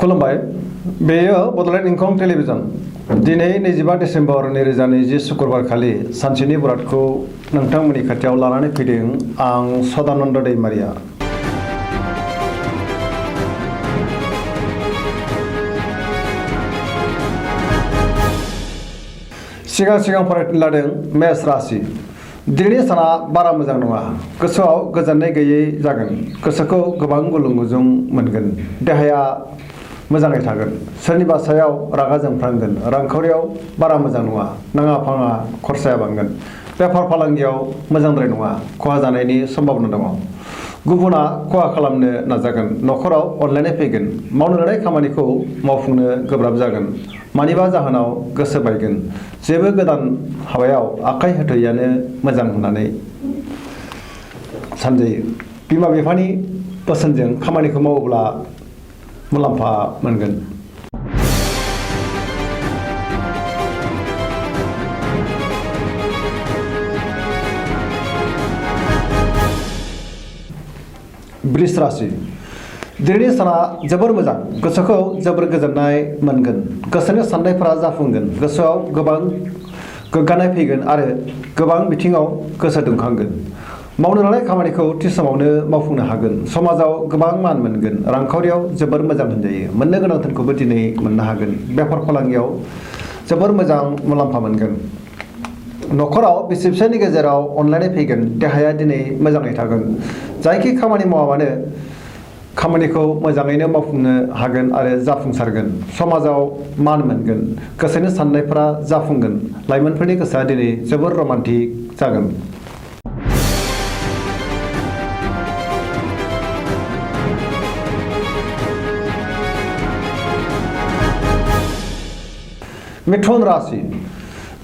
खुलुमबाय बेयो बड'लेण्ड इंखं टेलिभिजन दिनै 25 डिसेम्बर 2020 शुक्रबार खालि सानसेनि बरादखौ नोंथांमोननि खाथियाव लानानै फैदों आं सदानन्द दैमारिया। सिगां फरायनो लादों मेष राशि। दिनैनि साना बारा मोजां नङा। गोसोआव गोजोननाय गैयै जागोन। गोसोखौ गोबां गुलुं गुजुं मोनगोन। देहाया मोजाङै थागोन। सोरनिबा सायाव रागा जोंफ्रांगोन। रांखावरियाव बारा मोजां नङा। नाङा फाङा खरसाया बांगोन। बेफार फालांगियाव मोजांद्राय नङा। खहा जानायनि सम्भावना दङ। गुबुना खहा खालामनो नाजागोन। न'खराव अनलायनाय फैगोन। मावनो लानाय खामानिखौ मावफुंनो गोब्राब जागोन। मानिबा जाहोनाव गोसो बायगोन। जेबो गोदान हाबायाव आखाइ होथ'यैआनो मोजां होननानै सानजायो। बिमा बिफानि बोसोनजों खामानिखौ मावोब्ला मुलाम्फा मोनगोन। वृष राशि। दिनैनि साना जोबोर मोजां। गोसोखौ जोबोर गोजोननाय मोनगोन। गोसोनि साननायफोरा जाफुंगोन। गोसोआव गोबां गोग्गानाय फैगोन आरो गोबां बिथिङाव गोसो दुंखांगोन। मावनो लानाय खामानिखौ थि समावनो मावफुंनो हागोन। समाजाव गोबां मान मोनगोन। रांखावरियाव जोबोर मोजां होनजायो। मोननो गोनां धोनखौबो दिनै मोननो हागोन। बेफार फालांगियाव जोबोर मोजां मुलाम्फा मोनगोन। न'खराव बिसि फिसायनि गेजेराव अनलायनाय फैगोन। देहाया दिनै मोजाङै थागोन। जायखि खामानि मावाबानो खामानिखौ मोजाङैनो मावफुंनो हागोन आरो जाफुंसारगोन। समाजाव मान मोनगोन। गोसोनि साननायफोरा जाफुंगोन। लाइमोनफोरनि गोसोआ दिनै जोबोर रमान्टिक जागोन। मिथुन राशि।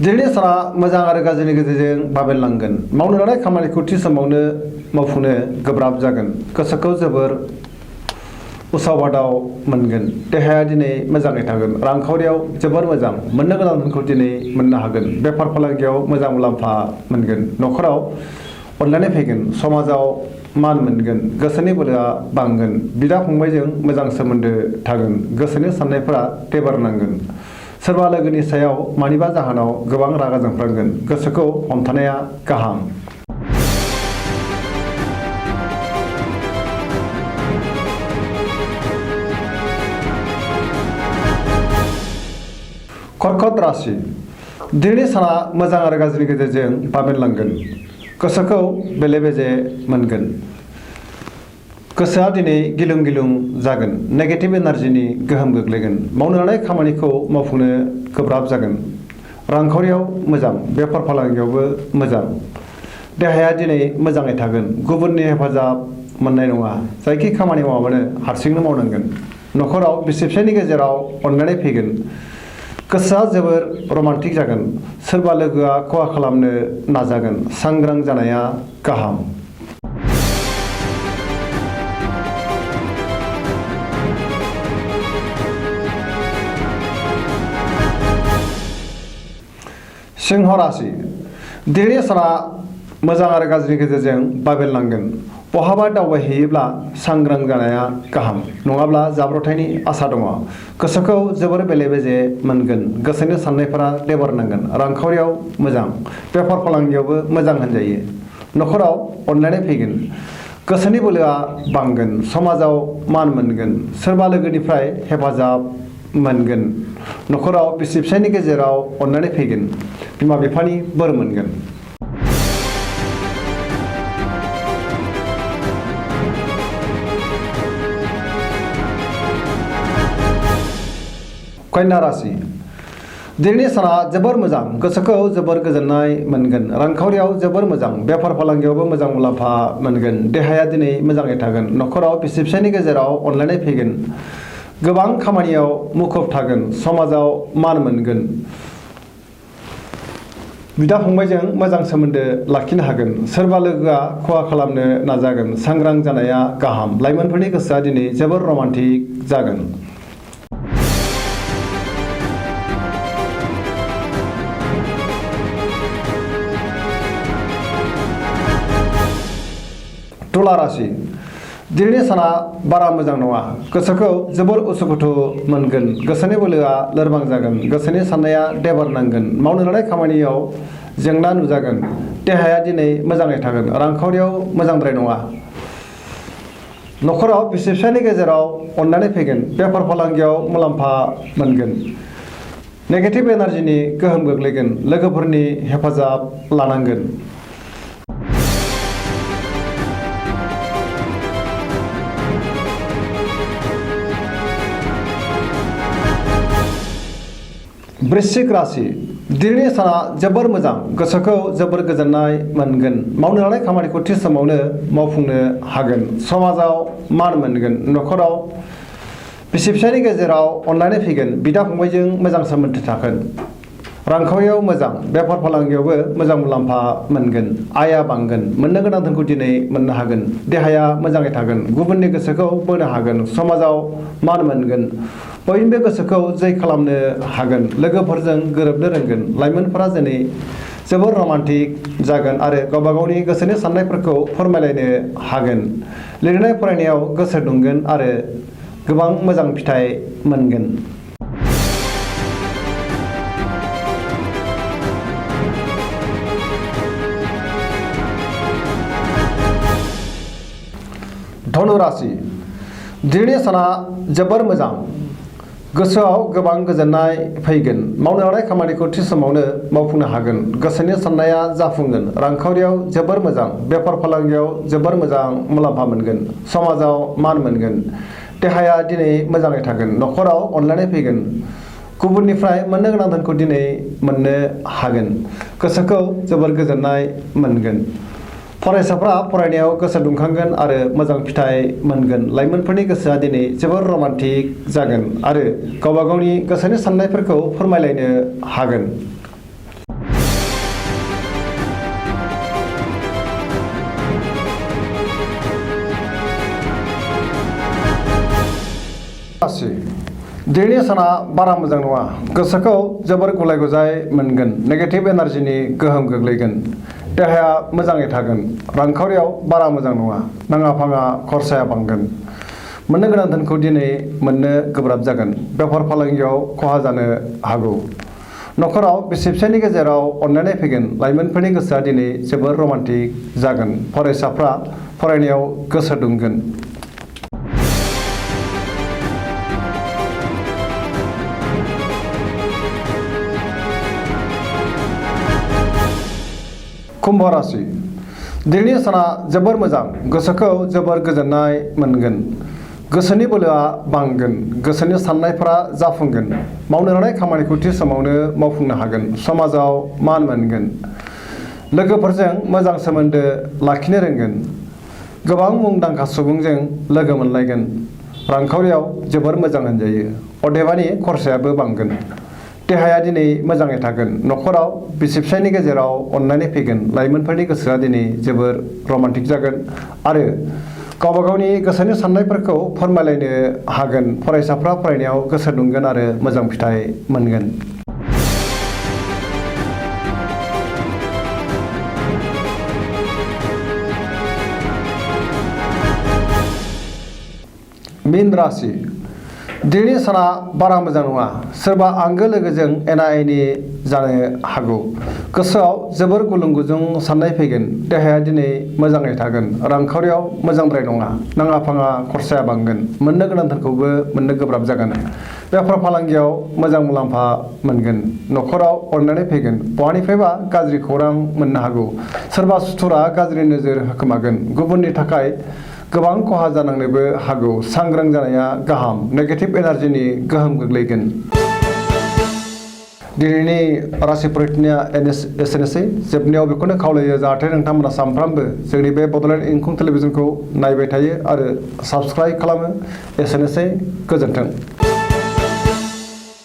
दिनैनि साना मोजां आरो गाज्रिनि गेजेरजों बाबेनलांगोन। मावनो लानाय खामानिखौ थि समावनो मावफुंनो गोब्राब जागोन। गोसोखौ जोबोर उसाव बादाव मोनगोन। देहाया दिनै मोजाङै थागोन। रांखावरियाव जोबोर मोजां। मोननो गोनां धोनखौ दिनै मोननो हागोन। बेफार फालांगियाव मोजां मुलाम्फा मोनगोन। न'खराव अनलायनाय फैगोन। समाजाव मान मोनगोन। गोसोनि बोलोआ बांगोन। बिदा फंबायजों मोजां सोमोन्दो थागोन। गोसोनि साननायफोरा टेबार नांगोन। सोरबा लोगोनि सायाव मानिबा जाहोनाव गोबां रागा जोंफ्रांगोन। गोसोखौ हमथानाया गाहाम। कर्कट राशि। दिनैनि साना मोजां आरो गाज्रिनि गेजेरजों बाबेनलांगोन। गोसोखौ बेले बेजे मोनगोन। गोसोआ दिनै गिलुं गिलुं जागोन। नेगेटिभ एनार्जिनि गोहोम गोग्लैगोन। मावनो लानाय खामानिखौ मावफुंनो गोब्राब जागोन। रांखावरियाव मोजां। बेफार फालांगियावबो मोजां। देहाया दिनै मोजाङै थागोन। गुबुननि हेफाजाब मोननाय नङा। जायखि खामानि मावाबानो हारसिंनो मावनांगोन। न'खराव बिसि फिसायनि गेजेराव अनलायनाय फैगोन। गोसोआ जोबोर रमान्टिक जागोन। सोरबा लोगोआ खहा खालामनो नाजागोन। सांग्रां जानाया गाहाम। सिंह राशि। दिनैनि साना मोजां आरो गाज्रिनि गेजेरजों बाबेनलांगोन। बहाबा दावबायहैयोब्ला सांग्रां जानाया गाहाम। नङाब्ला जाब्रबथायनि आसा दङ। गोसोखौ जोबोर बेले बेजे मोनगोन। गोसोनि साननायफोरा लेबार नांगोन। रांखावरियाव मोजां। बेफार फालांगियावबो मोजां होनजायो। न'खराव अनलायनाय फैगोन। गोसोनि बोलोआ बांगोन। समाजाव मान मोनगोन। सोरबा लोगोनिफ्राय हेफाजाब मोनगोन। न'खराव बिसि फिसायनि गेजेराव अनलायनाय फैगोन। बिमा बिफानि बोर मोनगोन। कन्या राशि। दिनैनि साना जोबोर मोजां। गोसोखौ जोबोर गोजोननाय मोनगोन। रांखावरियाव जोबोर मोजां। बेफार फालांगियावबो मोजां मुलाम्फा मोनगोन। देहाया दिनै मोजाङै थागोन। न'खराव बिसि फिसायनि गेजेराव अनलायनाय फैगोन। गोबां खामानियाव मुखुब थागोन। समाजाव मान मोनगोन। बिदा फंबायजों मोजां सोमोन्दो लाखिनो हागोन। सोरबा लोगोआ खहा खालामनो नाजागोन। सांग्रां जानाया गाहाम। लाइमोनफोरनि गोसोआ दिनै जोबोर रमान्टिक जागोन। तुला राशि। दिनैनि साना बारा मोजां नङा गोसोखौ जोबोर उसुखुथु मोनगोन गोसोनि बोलोआ लोरबां जागोन गोसोनि साननाया देबार नांगोन मावनो लानाय खामानियाव जेंना नुजागोन देहाया दिनै मोजाङै थागोन रांखावरियाव मोजांद्राय नङा नखराव बिसि फिसायनि गेजेराव अननानै फैगोन बेफार फालांगियाव मुलाम्फा मोनगोन नेगेटिभ एनार्जिनि गोहोम गोग्लैगोन लोगोफोरनि हेफाजाब लानांगोन वृश्चिक राशि दिनैनि साना जोबोर मोजां गोसोखौ जोबोर गोजोननाय मोनगोन मावनो लानाय खामानिखौ थि समावनो मावफुंनो हागोन समाजाव मान मोनगोन नखराव बिसि फिसायनि गेजेराव अननानै फैगोन बिदा फंबायजों मोजां सोमोन्दो थागोन रांखावरियाव मोजां बेफार फालांगियावबो मोजां मुलाम्फा मोनगोन आयआ बांगोन मोननो गोनां धोनखौ दिनै मोननो हागोन देहाया मोजाङै थागोन गुबुननि गोसोखौ बोनो हागोन समाजाव मान मोनगोन बयनिबो गोसोखौ जै खालामनो हागोन लोगोफोरजों गोरोबनो रोंगोन लाइमोनफोरा दिनै जोबोर रमान्टिक जागोन आरो गावबा गावनि गोसोनि साननायफोरखौ फोरमायलायनो हागोन लिरनाय फरायनायाव गोसो दुंगोन आरो गोबां मोजां फिथाइ मोनगोन धनु राशि दिनैनि साना जोबोर मोजां गोसोआव गोबां गोजोननाय फैगोन मावनो लानाय खामानिखौ थि समावनो मावफुंनो हागोन गोसोनि साननाया जाफुंगोन रांखावरियाव जोबोर मोजां बेफार फालांगियाव जोबोर मोजां मुलाम्फा मोनगोन समाजाव मान मोनगोन देहाया दिनै मोजाङै थागोन नखराव अनलायनाय फैगोन गुबुननिफ्राय मोननो गोनां धोनखौ दिनै मोननो हागोन गोसोखौ जोबोर गोजोननाय मोनगोन फरायसाफ्रा फरायनायाव गोसो दुंखांगोन आरो मोजां फिथाइ मोनगोन लाइमोनफोरनि गोसोआ दिनै जोबोर रमान्टिक जागोन आरो गावबा गावनि गोसोनि साननायफोरखौ फोरमायलायनो हागोन दिनैनि साना बारा मोजां नङा गोसोखौ जोबोर गुलाय गुजाय मोनगोन नेगेटिभ एनार्जिनि गोहोम गोग्लैगोन देहाया मोजाङै थागोन रांखावरियाव बारा मोजां नङा नाङा फाङा खरसाया बांगोन मोननो गोनां धोनखौ दिनै मोननो गोब्राब जागोन बेफार फालांगियाव खहा जानो हागौ नखराव बिसि फिसायनि गेजेराव अनलायनाय फैगोन लाइमोनफोरनि गोसोआ दिनै जोबोर रमान्टिक जागोन फरायसाफ्रा फरायनायाव गोसो दुंगोन कुम्भ राशि दिनैनि साना जोबोर मोजां गोसोखौ जोबोर गोजोननाय मोनगोन गोसोनि बोलोआ बांगोन गोसोनि साननायफोरा जाफुंगोन मावनो लानाय खामानिखौ थि समावनो मावफुंनो हागोन समाजाव मान मोनगोन लोगोफोरजों मोजां सोमोन्दो लाखिनो रोंगोन गोबां मुंदांखा सुबुंजों लोगो मोनलायगोन रांखावरियाव जोबोर मोजां होनजायो अदेबानि खरसायाबो बांगोन देहाया दिनै मोजाङै थागोन नखराव बिसि फिसायनि गेजेराव अननानै फैगोन लाइमोनफोरनि गोसोआ दिनै जोबोर रमान्टिक जागोन आरो गावबा गावनि गोसोनि साननायफोरखौ फोरमायलायनो हागोन फरायसाफ्रा फरायनायाव गोसो दुंगोन आरो मोजां फिथाइ मोनगोन मीन राशि दिनैनि साना बारा मोजां नङा सोरबा आंगो लोगोजों एना एनि जानो हागौ गोसोआव जोबोर गुलुं गुजुं साननाय फैगोन देहाया दिनै मोजाङै थागोन रांखावरियाव मोजांद्राय नङा नाङा फाङा खरसाया बांगोन मोननो गोनां धोनखौबो मोननो गोब्राब जागोन बेफार फालांगियाव मोजां मुलाम्फा मोनगोन नखराव अननानै फैगोन बहानिफ्रायबा गाज्रि खौरां मोननो हागौ सोरबा सुथुरा गाज्रि नोजोर होखोमागोन गुबुननि थाखाय गोबां खहा जानांनोबो हागौ सांग्रां जानाया गाहाम नेगेटिभ एनार्जिनि गोहोम गोग्लैगोन दिनैनि राशि फरिथिनिया एसेनोसै जोबनायाव बेखौनो खावलायो जाहाथे नोंथांमोना सानफ्रामबो जोंनि बे बड'लेण्ड इंखं टेलिभिजनखौ नायबाय थायो आरो साबस्क्राइब खालामो एसेनोसै गोजोन्थों